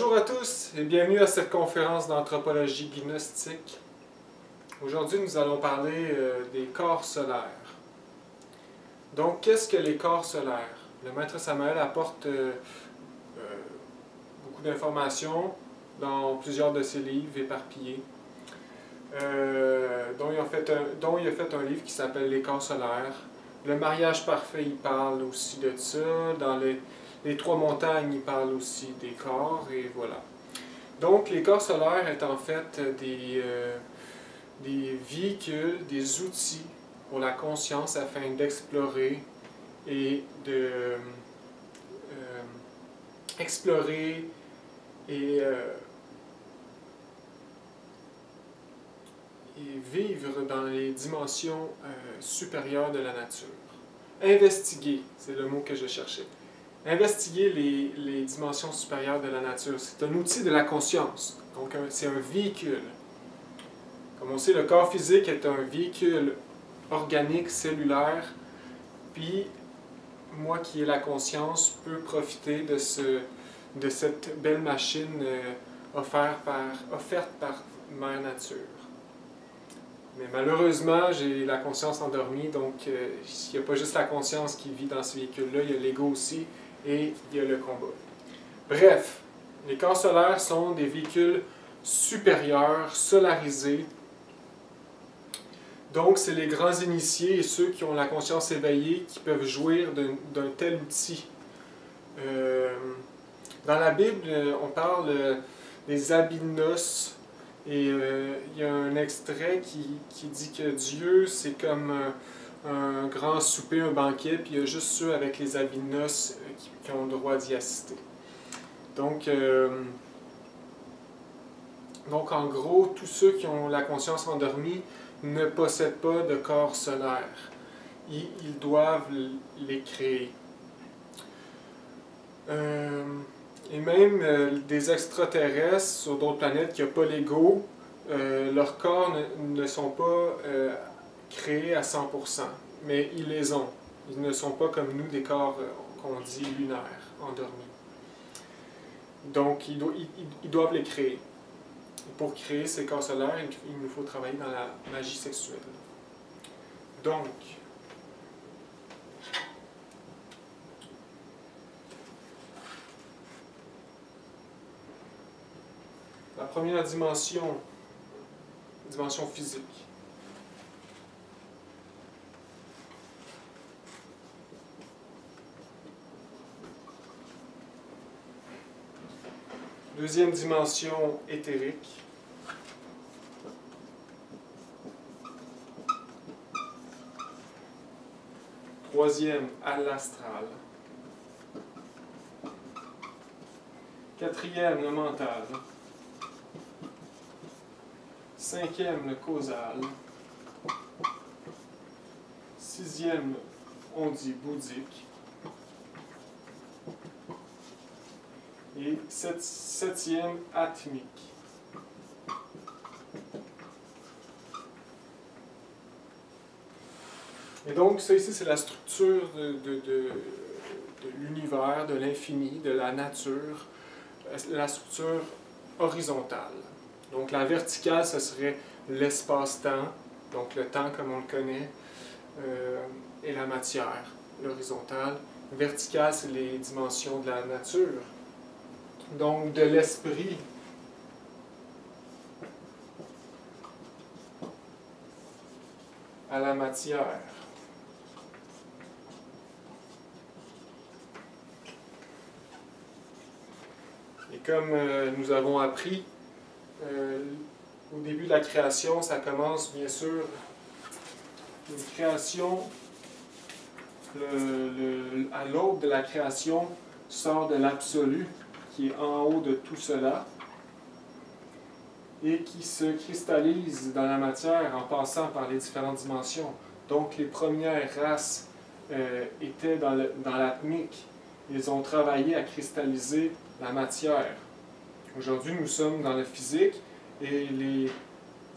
Bonjour à tous et bienvenue à cette conférence d'anthropologie gnostique. Aujourd'hui, nous allons parler des corps solaires. Donc, qu'est-ce que les corps solaires? Le maître Samael apporte beaucoup d'informations dans plusieurs de ses livres éparpillés, dont il a fait un livre qui s'appelle Les corps solaires. Le mariage parfait, il parle aussi de ça. Dans les trois montagnes, il parle aussi des corps, et voilà. Donc, les corps solaires est en fait des véhicules, des outils pour la conscience afin d'explorer et et vivre dans les dimensions supérieures de la nature. Investiguer, c'est le mot que je cherchais. Investiguer les dimensions supérieures de la nature. C'est un outil de la conscience, donc c'est un véhicule. Comme on sait, le corps physique est un véhicule organique, cellulaire, puis moi qui ai la conscience peux profiter de cette belle machine offerte par Mère Nature. Mais malheureusement, j'ai la conscience endormie, donc il n'y a pas juste la conscience qui vit dans ce véhicule-là, il y a l'ego aussi, et il y a le combat. Bref, les corps solaires sont des véhicules supérieurs, solarisés. Donc, c'est les grands initiés et ceux qui ont la conscience éveillée qui peuvent jouir d'un tel outil. Dans la Bible, on parle des albinos, et il y a un extrait qui dit que Dieu, c'est comme un grand souper, un banquet, puis il y a juste ceux avec les albinos qui ont le droit d'y assister. Donc, en gros, tous ceux qui ont la conscience endormie ne possèdent pas de corps solaire. Ils doivent les créer. Et même des extraterrestres sur d'autres planètes qui n'ont pas l'ego, leurs corps ne sont pas créés à 100%, mais ils les ont. Ils ne sont pas comme nous des corps qu'on dit lunaires, endormis. Donc, ils doivent les créer. Et pour créer ces corps solaires, il nous faut travailler dans la magie sexuelle. Donc, la première dimension physique. Deuxième dimension éthérique. Troisième, à l'astral. Quatrième, le mental. Cinquième, le causal. Sixième, on dit bouddhique. Et septième, atmique. Et donc, ça ici, c'est la structure de l'univers, de l'infini, de la nature, la structure horizontale. Donc, la verticale, ce serait l'espace-temps, donc le temps comme on le connaît, et la matière, l'horizontale. Verticale, c'est les dimensions de la nature. Donc, de l'esprit à la matière. Et comme nous avons appris, au début de la création, ça commence bien sûr une création, à l'aube de la création sort de l'absolu, qui est en haut de tout cela, et qui se cristallise dans la matière en passant par les différentes dimensions. Donc les premières races étaient dans l'atmique. Ils ont travaillé à cristalliser la matière. Aujourd'hui, nous sommes dans le physique et les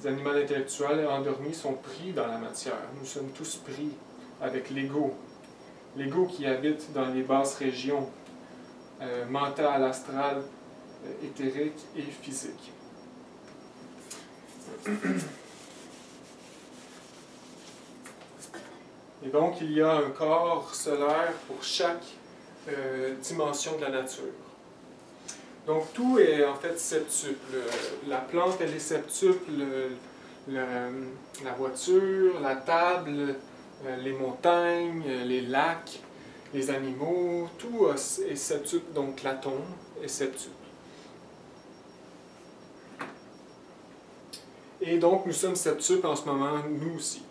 animaux intellectuels endormis sont pris dans la matière. Nous sommes tous pris avec l'ego. L'ego qui habite dans les basses régions, mental, astral, éthérique et physique. Et donc, il y a un corps solaire pour chaque dimension de la nature. Donc, tout est en fait septuple. La plante, elle est septuple, la voiture, la table, les montagnes, les lacs, les animaux, tout est septuple, donc l'atome est septuple. Et donc, nous sommes septuples en ce moment, nous aussi.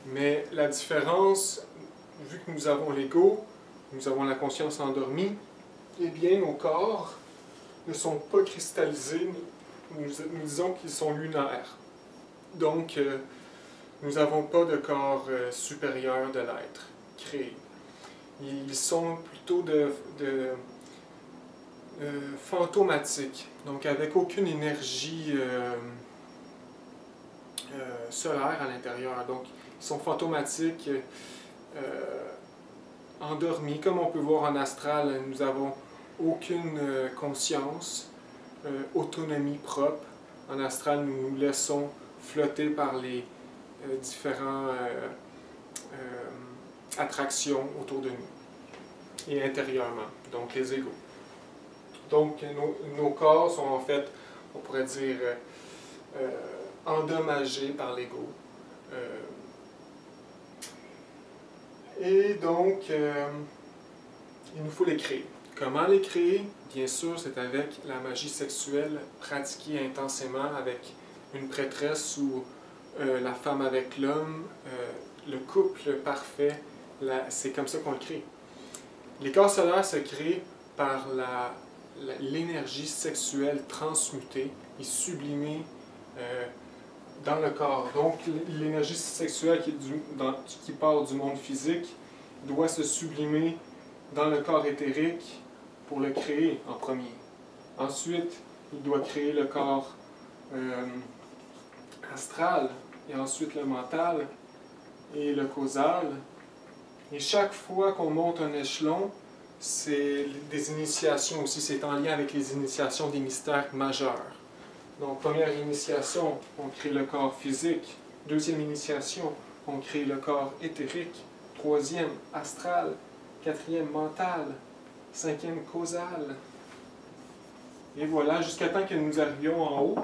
Mais la différence, vu que nous avons l'ego, nous avons la conscience endormie, eh bien, nos corps ne sont pas cristallisés, nous disons qu'ils sont lunaires. Donc, nous n'avons pas de corps supérieur de l'être créé. Ils sont plutôt fantomatiques, donc avec aucune énergie solaire à l'intérieur. Donc, ils sont fantomatiques, endormis. Comme on peut voir en astral, nous n'avons aucune conscience, autonomie propre. En astral, nous nous laissons flotter par les différentes attractions autour de nous et intérieurement, donc les égos. Donc, nos corps sont en fait, on pourrait dire, endommagés par l'ego. Et donc, il nous faut les créer. Comment les créer? Bien sûr, c'est avec la magie sexuelle pratiquée intensément avec une prêtresse ou la femme avec l'homme, le couple parfait, c'est comme ça qu'on le crée. Les corps solaires se créent par l'énergie sexuelle transmutée et sublimée dans le corps. Donc, l'énergie sexuelle qui part du monde physique doit se sublimer dans le corps éthérique pour le créer en premier. Ensuite, il doit créer le corps astral, et ensuite le mental et le causal. Et chaque fois qu'on monte un échelon, c'est des initiations aussi, c'est en lien avec les initiations des mystères majeurs. Donc, première initiation, on crée le corps physique. Deuxième initiation, on crée le corps éthérique. Troisième, astral. Quatrième, mental. Cinquième, causal. Et voilà, jusqu'à temps que nous arrivions en haut.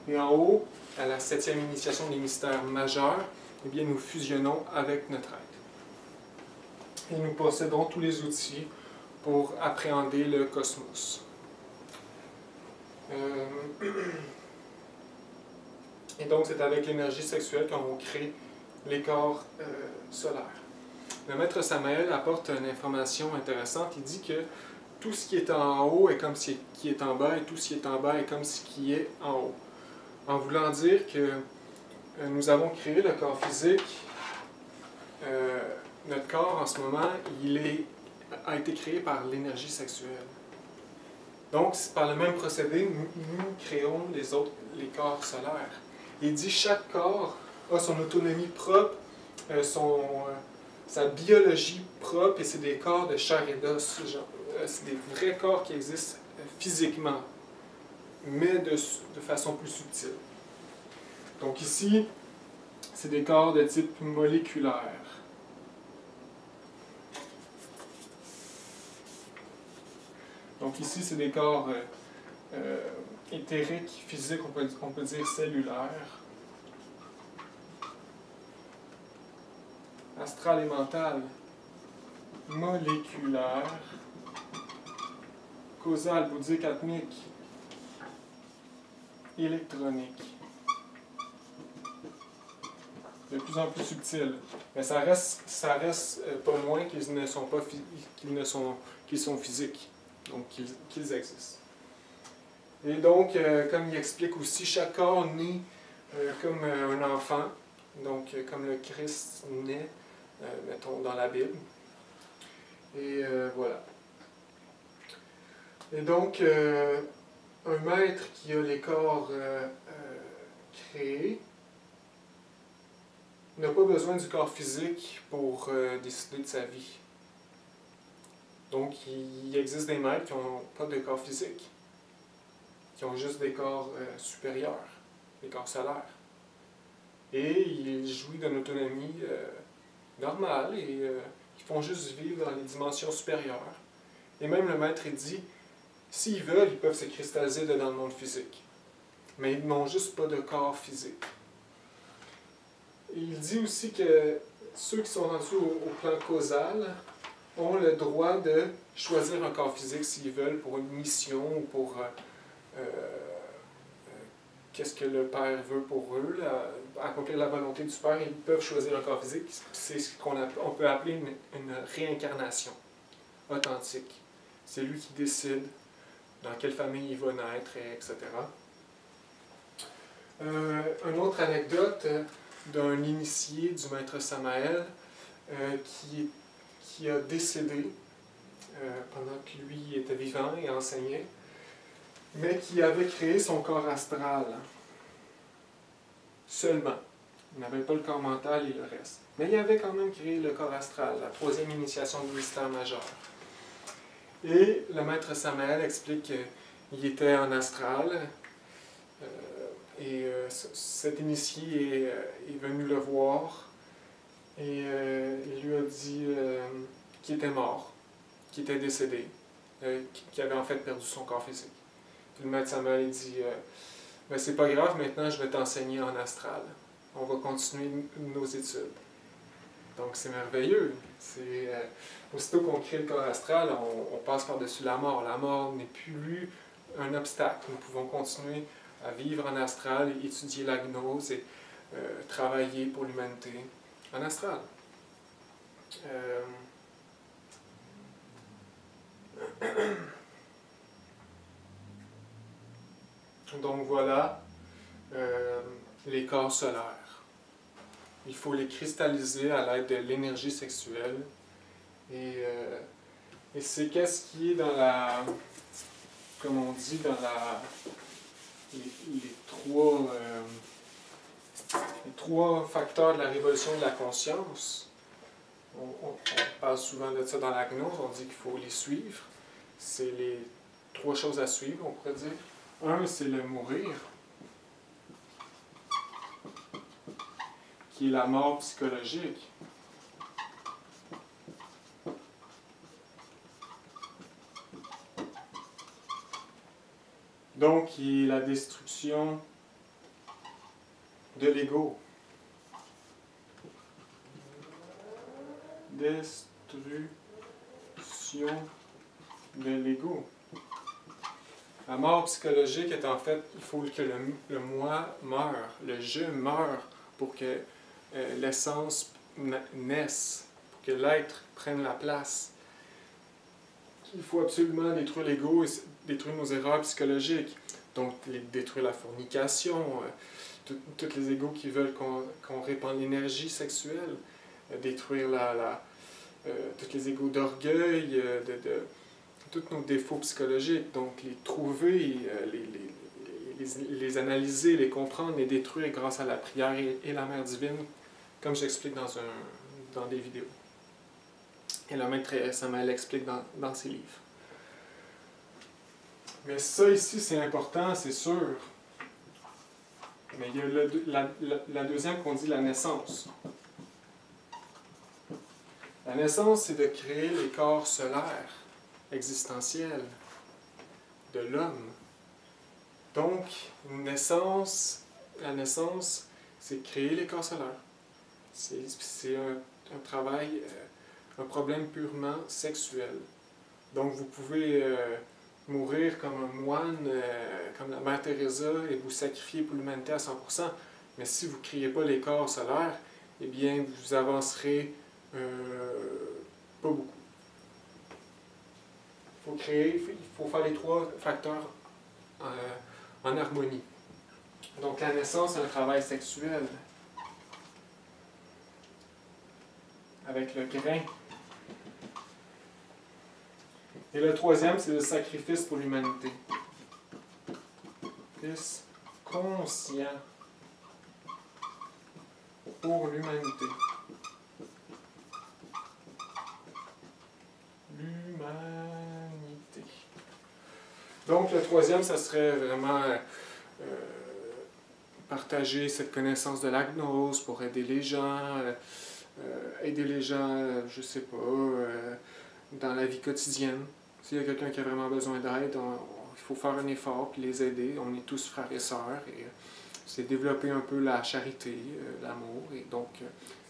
Et en haut, à la septième initiation des mystères majeurs, eh bien, nous fusionnons avec notre être. Et nous possédons tous les outils pour appréhender le cosmos. Et donc, c'est avec l'énergie sexuelle qu'on crée les corps solaires. Le maître Samael apporte une information intéressante. Il dit que tout ce qui est en haut est comme ce qui est en bas, et tout ce qui est en bas est comme ce qui est en haut. En voulant dire que nous avons créé le corps physique. Notre corps, en ce moment, a été créé par l'énergie sexuelle. Donc, par le même procédé, nous créons les corps solaires. Il dit que chaque corps a son autonomie propre, sa biologie propre, et c'est des corps de chair et d'os. C'est des vrais corps qui existent physiquement, mais de façon plus subtile. Donc ici, c'est des corps de type moléculaire. Donc ici, c'est des corps éthériques, physiques, on peut dire cellulaires. Astral et mental, moléculaire. Causal, bouddhique, atmique, électronique. De plus en plus subtil. Mais ça reste pas moins qu'ils ne sont pas qu'ils sont physiques. Donc qu'ils existent. Et donc, comme il explique aussi, chaque corps naît comme un enfant, donc comme le Christ naît, mettons, dans la Bible. Et voilà. Et donc, un maître qui a les corps créés n'a pas besoin du corps physique pour décider de sa vie. Donc, il existe des maîtres qui n'ont pas de corps physique. qui ont juste des corps supérieurs, des corps solaires. Et ils jouissent d'une autonomie normale et ils font juste vivre dans les dimensions supérieures. Et même le maître, il dit, s'ils veulent, ils peuvent se cristalliser dans le monde physique. Mais ils n'ont juste pas de corps physique. Et il dit aussi que ceux qui sont rendus au plan causal ont le droit de choisir un corps physique s'ils veulent pour une mission ou pour qu'est-ce que le Père veut pour eux, accomplir la volonté du Père. Ils peuvent choisir un corps physique. C'est ce qu'on peut appeler une réincarnation authentique. C'est lui qui décide dans quelle famille il va naître, etc. Une autre anecdote d'un initié du maître Samael qui a décédé pendant que lui était vivant et enseignait, mais qui avait créé son corps astral seulement. Il n'avait pas le corps mental et le reste. Mais il avait quand même créé le corps astral, la troisième initiation du mystère majeur. Et le maître Samael explique qu'il était en astral, et cet initié est venu le voir, et il lui a dit qu'il était mort, qu'il était décédé, qu'il avait en fait perdu son corps physique. Puis le maître Samael dit ben, c'est pas grave, maintenant je vais t'enseigner en astral. On va continuer nos études. Donc c'est merveilleux. Aussitôt qu'on crée le corps astral, on passe par-dessus la mort. La mort n'est plus un obstacle. Nous pouvons continuer à vivre en astral, étudier la gnose et travailler pour l'humanité en astral. Donc voilà les corps solaires. Il faut les cristalliser à l'aide de l'énergie sexuelle. Et c'est qu'est-ce qui est dans la, comme on dit, dans les trois facteurs de la révolution de la conscience. On parle souvent de ça dans la gnose, on dit qu'il faut les suivre. C'est les trois choses à suivre, on pourrait dire. Un, c'est le mourir, qui est la mort psychologique. Donc, qui est la destruction de l'ego. Destruction de l'ego. La mort psychologique est en fait, il faut que le moi meure, le je meure pour que l'essence naisse, pour que l'être prenne la place. Il faut absolument détruire l'ego et détruire nos erreurs psychologiques. Donc, détruire la fornication, tous les égos qui veulent qu'on répande l'énergie sexuelle, détruire tous les égos d'orgueil, tous nos défauts psychologiques. Donc, les trouver, les analyser, les comprendre, les détruire grâce à la prière et la mère divine, comme j'explique dans des vidéos. Et le maître Samael l'explique dans ses livres. Mais ça ici, c'est important, c'est sûr. Mais il y a la deuxième qu'on dit la naissance. La naissance, c'est de créer les corps solaires, existentiels, de l'homme. Donc, la naissance, c'est créer les corps solaires. C'est un travail, un problème purement sexuel. Donc, vous pouvez mourir comme un moine, comme la Mère Teresa, et vous sacrifier pour l'humanité à 100%. Mais si vous ne créez pas les corps solaires, eh bien, vous avancerez pas beaucoup. Il faut faire les trois facteurs en harmonie. Donc, la naissance, c'est un travail sexuel. Avec le grain. Et le troisième, c'est le sacrifice pour l'humanité. Sacrifice conscient pour l'humanité. L'humanité. Donc, le troisième, ça serait vraiment partager cette connaissance de la gnose pour aider les gens, je sais pas, dans la vie quotidienne. S'il y a quelqu'un qui a vraiment besoin d'aide, il faut faire un effort puis les aider. On est tous frères et sœurs et c'est développer un peu la charité, l'amour. Et donc,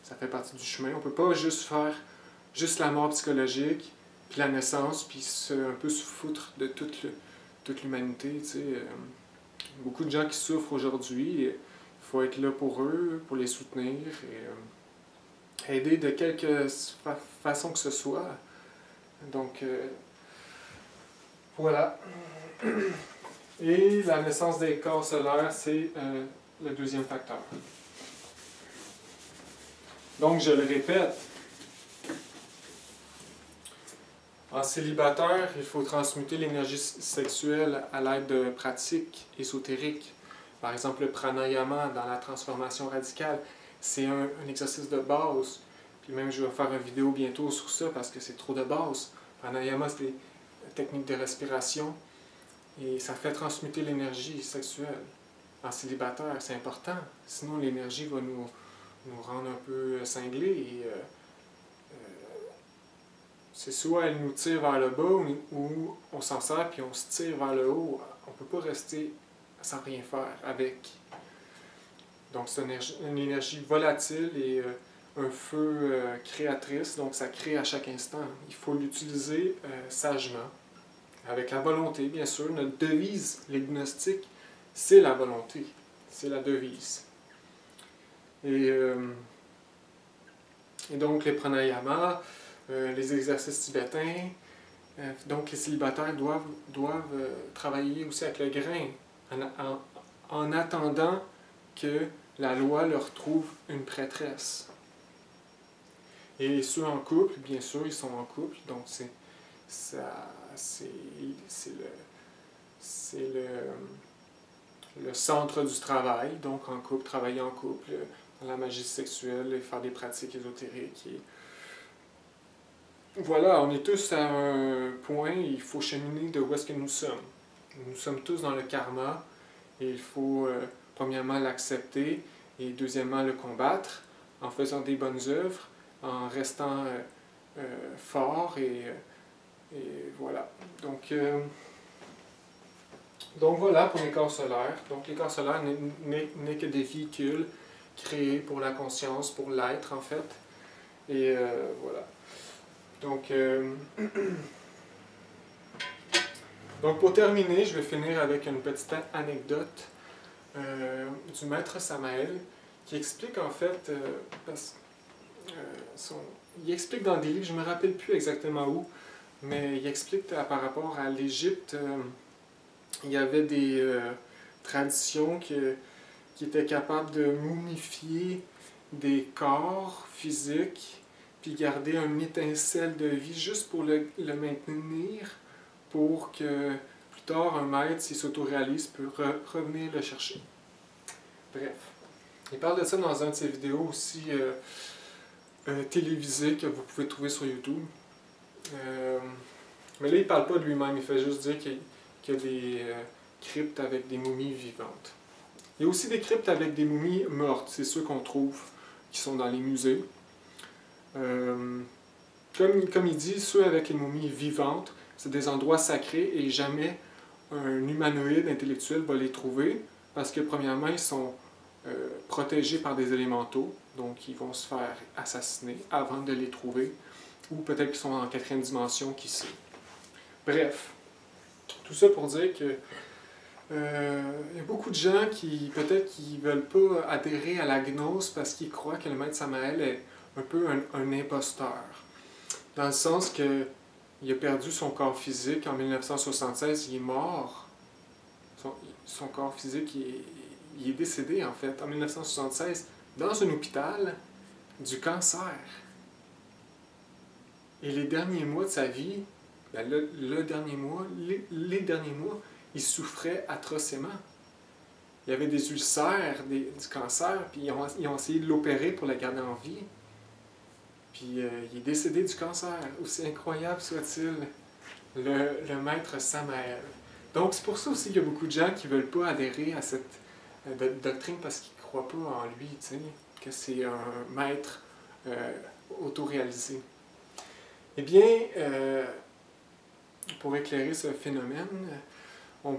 ça fait partie du chemin. On peut pas juste faire juste la mort psychologique, puis la naissance, puis un peu se foutre de toute l'humanité. Tu sais. Beaucoup de gens qui souffrent aujourd'hui, il faut être là pour eux, pour les soutenir et aider de quelque façon que ce soit. Donc, voilà. Et la naissance des corps solaires, c'est le deuxième facteur. Donc, je le répète, en célibataire, il faut transmuter l'énergie sexuelle à l'aide de pratiques ésotériques. Par exemple, le pranayama dans la transformation radicale, c'est un exercice de base. Puis même, je vais faire une vidéo bientôt sur ça parce que c'est trop de base. Pranayama, c'est des techniques de respiration et ça fait transmuter l'énergie sexuelle. En célibataire, c'est important. Sinon, l'énergie va nous rendre un peu cinglés et c'est soit elle nous tire vers le bas ou on s'en sert puis on se tire vers le haut. On ne peut pas rester sans rien faire avec. Donc c'est une énergie volatile et un feu créatrice, donc ça crée à chaque instant. Il faut l'utiliser sagement, avec la volonté bien sûr. Notre devise, les gnostiques, c'est la volonté, c'est la devise. Et donc les pranayamas, les exercices tibétains, donc les célibataires doivent travailler aussi avec le grain, en attendant que la loi leur trouve une prêtresse. Et ceux en couple, bien sûr, ils sont en couple, donc c'est le centre du travail, donc en couple, travailler en couple, dans la magie sexuelle, et faire des pratiques ésotériques. Et voilà, on est tous à un point, il faut cheminer de où est-ce que nous sommes. Nous sommes tous dans le karma, et il faut premièrement l'accepter, et deuxièmement le combattre, en faisant des bonnes œuvres, en restant fort, et voilà. Donc voilà pour les corps solaires. Donc les corps solaires n'est que des véhicules créés pour la conscience, pour l'être en fait. Et voilà. Donc pour terminer, je vais finir avec une petite anecdote du maître Samael qui explique en fait, il explique dans des livres, je ne me rappelle plus exactement où, mais il explique par rapport à l'Égypte, il y avait des traditions qui étaient capables de momifier des corps physiques puis garder un étincelle de vie juste pour le maintenir, pour que plus tard un maître, s'il s'autoréalise, peut revenir le chercher. Bref. Il parle de ça dans une de ses vidéos aussi télévisées que vous pouvez trouver sur YouTube. Mais là, il ne parle pas de lui-même, il fait juste dire qu'il y a des cryptes avec des momies vivantes. Il y a aussi des cryptes avec des momies mortes, c'est ceux qu'on trouve, qui sont dans les musées. Comme il dit, ceux avec les momies vivantes, c'est des endroits sacrés et jamais un humanoïde intellectuel va les trouver parce que premièrement, ils sont protégés par des élémentaux, donc ils vont se faire assassiner avant de les trouver, ou peut-être qu'ils sont en 4e dimension, qui sait. Bref, tout ça pour dire que il y a beaucoup de gens qui peut-être qui veulent pas adhérer à la gnose parce qu'ils croient que le maître Samael est un peu un imposteur. Dans le sens que il a perdu son corps physique en 1976, il est mort. Son corps physique, il est décédé en fait en 1976 dans un hôpital du cancer. Et les derniers mois de sa vie, ben les derniers mois, il souffrait atrocement. Il y avait des ulcères, du cancer, puis ils ont essayé de l'opérer pour le garder en vie. Puis il est décédé du cancer, aussi incroyable soit-il, le maître Samael. Donc c'est pour ça aussi qu'il y a beaucoup de gens qui ne veulent pas adhérer à cette doctrine parce qu'ils ne croient pas en lui, tu sais, que c'est un maître autoréalisé. Eh bien, pour éclairer ce phénomène, le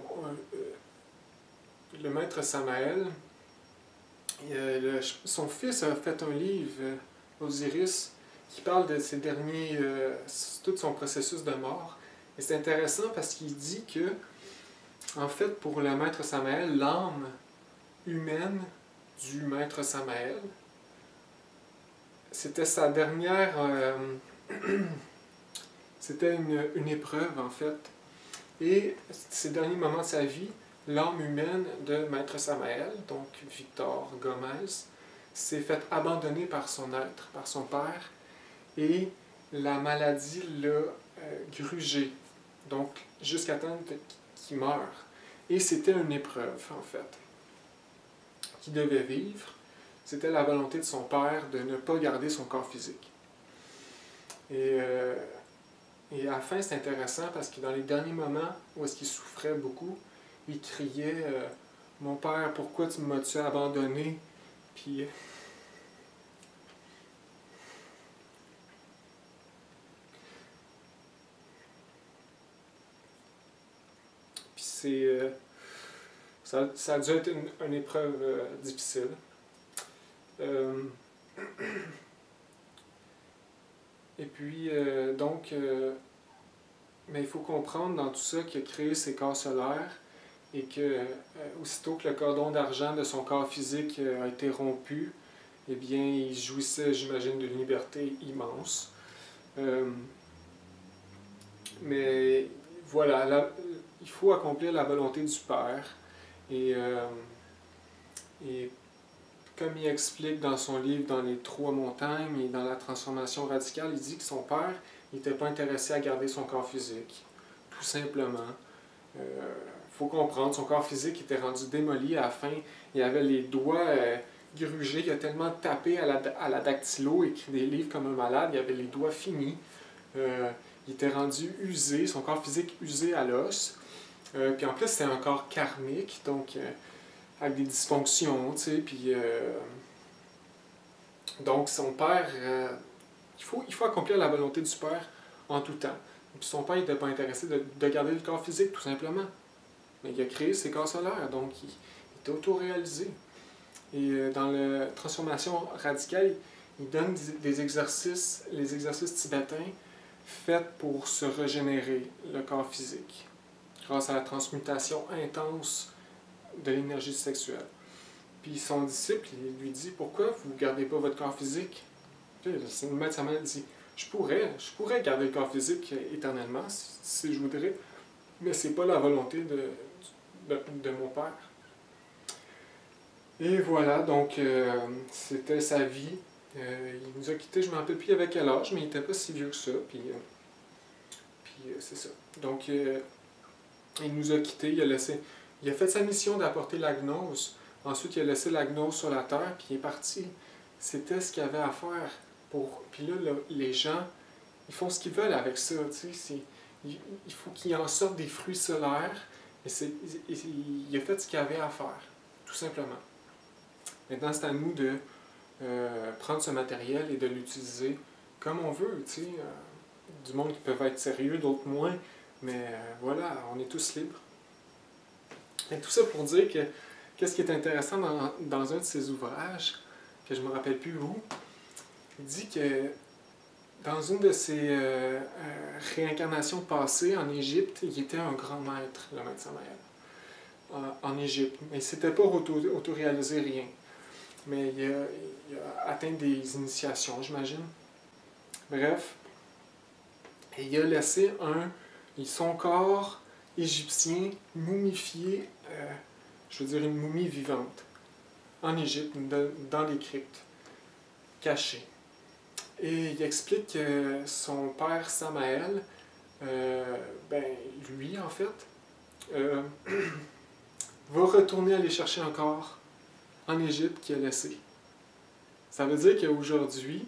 maître Samael, son fils a fait un livre, Osiris, qui parle de ses derniers, tout son processus de mort. Et c'est intéressant parce qu'il dit que, en fait, pour le maître Samael, l'âme humaine du maître Samael, c'était sa dernière... c'était une épreuve, en fait. Et ces derniers moments de sa vie, l'âme humaine de maître Samael, donc Victor Gomez, s'est fait abandonner par son être, par son père, et la maladie l'a grugé, donc jusqu'à temps qu'il meure. Et c'était une épreuve, en fait, qu'il devait vivre. C'était la volonté de son père de ne pas garder son corps physique. Et à la fin, c'est intéressant parce que dans les derniers moments où est-ce qu'il souffrait beaucoup, il criait « Mon père, pourquoi tu m'as-tu abandonné? » Puis c'est... ça a dû être une épreuve difficile. Et puis, mais il faut comprendre dans tout ça qu'il a créé ces corps solaires et que, aussitôt que le cordon d'argent de son corps physique a été rompu, eh bien, il jouissait, j'imagine, d'une liberté immense. Mais voilà, là, il faut accomplir la volonté du Père. Et comme il explique dans son livre Dans les trois montagnes et dans la transformation radicale, il dit que son père n'était pas intéressé à garder son corps physique, tout simplement. Faut comprendre, son corps physique était rendu démoli à la fin. Il avait les doigts grugés, il a tellement tapé à la dactylo, écrit des livres comme un malade, il avait les doigts finis. Il était rendu usé, son corps physique usé à l'os. Puis en plus, c'était un corps karmique, donc avec des dysfonctions, tu sais, puis... donc son père, il faut accomplir la volonté du Père en tout temps. Et puis son père n'était pas intéressé de garder le corps physique, tout simplement. Mais il a créé ses corps solaires, donc il était auto-réalisé. Et dans la transformation radicale, il donne des exercices, les exercices tibétains, faits pour se régénérer le corps physique, grâce à la transmutation intense de l'énergie sexuelle. Puis son disciple, il lui dit « Pourquoi vous ne gardez pas votre corps physique? » Puis le maître Samael dit « Je pourrais garder le corps physique éternellement, si je voudrais, mais ce n'est pas la volonté de mon père. » Et voilà, donc c'était sa vie. Il nous a quittés, je ne me rappelle plus avec quel âge, mais il n'était pas si vieux que ça. Puis c'est ça. Donc il nous a quittés, il a fait sa mission d'apporter la gnose. Ensuite, il a laissé la gnose sur la terre, puis il est parti. C'était ce qu'il avait à faire. Puis là, les gens, ils font ce qu'ils veulent avec ça. Il faut qu'ils en sortent des fruits solaires. Il a fait ce qu'il avait à faire, tout simplement. Maintenant, c'est à nous de prendre ce matériel et de l'utiliser comme on veut. Du monde qui peuvent être sérieux, d'autres moins. Mais voilà, on est tous libres. Et tout ça pour dire que qu'est-ce qui est intéressant dans un de ses ouvrages, que je ne me rappelle plus où, il dit que dans une de ses réincarnations passées en Égypte, il était un grand maître, le maître Samael, en Égypte. Mais il ne s'était pas autoréalisé rien. Mais il a atteint des initiations, j'imagine. Bref, et il a laissé son corps égyptien mumifié, je veux dire une momie vivante, en Égypte, dans les cryptes, cachées. Et il explique que son père Samael, lui en fait, va retourner aller chercher un corps en Égypte qu'il a laissé. Ça veut dire qu'aujourd'hui,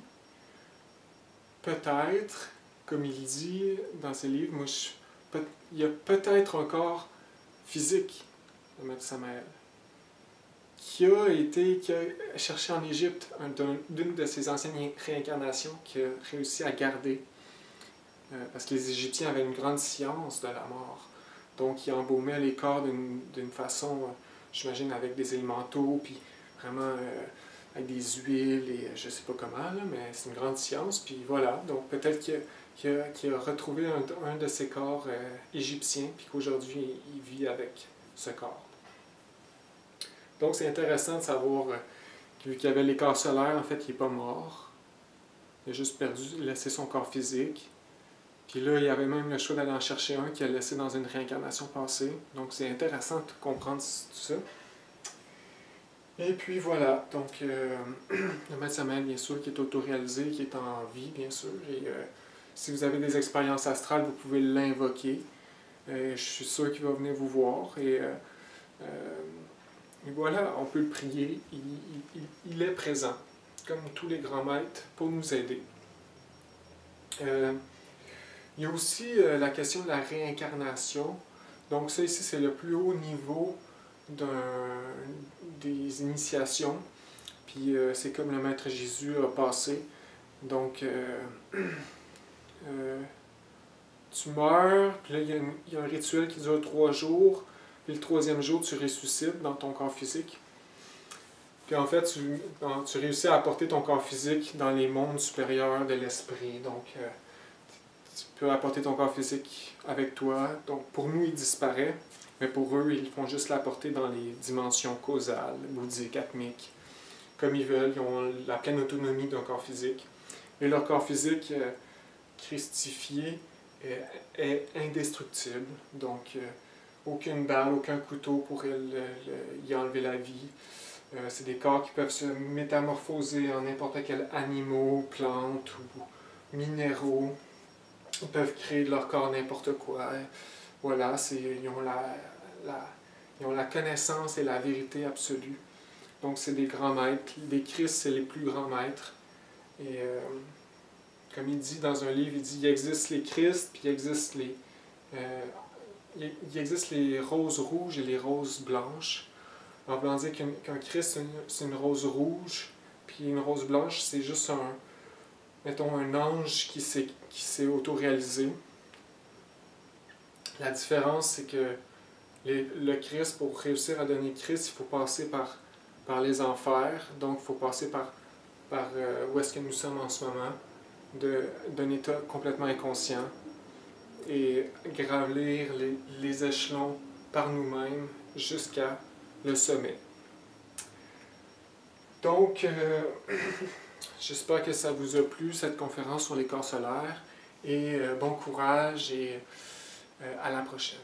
peut-être, comme il dit dans ses livres, il y a peut-être encore physique de Maître Samael, qui a cherché en Égypte d'une de ses anciennes réincarnations, qui a réussi à garder, parce que les Égyptiens avaient une grande science de la mort. Donc, ils embaumaient les corps d'une façon, j'imagine, avec des élémentaux, puis vraiment avec des huiles, et je sais pas comment, là, mais c'est une grande science. Puis voilà, donc peut-être qu'il a retrouvé un de ses corps égyptiens, puis qu'aujourd'hui, il vit avec ce corps. Donc, c'est intéressant de savoir, vu qu'il y avait les corps solaires, en fait, il n'est pas mort. Il a juste laissé son corps physique. Puis là, il y avait même le choix d'aller en chercher un qu'il a laissé dans une réincarnation passée. Donc, c'est intéressant de comprendre tout ça. Et puis voilà, donc le Maître Samael, bien sûr, qui est autoréalisé, qui est en vie, bien sûr. Et si vous avez des expériences astrales, vous pouvez l'invoquer. Je suis sûr qu'il va venir vous voir. Et voilà, on peut le prier. Il est présent, comme tous les grands maîtres, pour nous aider. Il y a aussi la question de la réincarnation. Donc ça ici, c'est le plus haut niveau des initiations. Puis c'est comme le Maître Jésus a passé. Donc tu meurs, puis là il y a un rituel qui dure 3 jours. Puis le 3e jour, tu ressuscites dans ton corps physique. Puis en fait, tu réussis à apporter ton corps physique dans les mondes supérieurs de l'esprit. Donc tu peux apporter ton corps physique avec toi. Donc pour nous, il disparaît, mais pour eux, ils font juste l'apporter dans les dimensions causales, bouddhiques, atmiques, comme ils veulent. Ils ont la pleine autonomie d'un corps physique. Et leur corps physique christifié est indestructible. Donc aucune balle, aucun couteau pourrait y enlever la vie. C'est des corps qui peuvent se métamorphoser en n'importe quel animal, plante ou minéraux. Ils peuvent créer de leur corps n'importe quoi. Voilà, ils ont la connaissance et la vérité absolue. Donc, c'est des grands maîtres. Les Christ, c'est les plus grands maîtres. Et comme il dit dans un livre, il dit il existe les Christ, puis il existe les roses rouges et les roses blanches. En voulant dire qu'un Christ, c'est une rose rouge, puis une rose blanche, c'est juste mettons, un ange qui s'est auto-réalisé. La différence, c'est que le Christ, pour réussir à donner Christ, il faut passer par les enfers. Donc, il faut passer par où est-ce que nous sommes en ce moment, d'un état complètement inconscient, et gravir les échelons par nous-mêmes jusqu'à le sommet. Donc, j'espère que ça vous a plu, cette conférence sur les corps solaires, et bon courage et à la prochaine.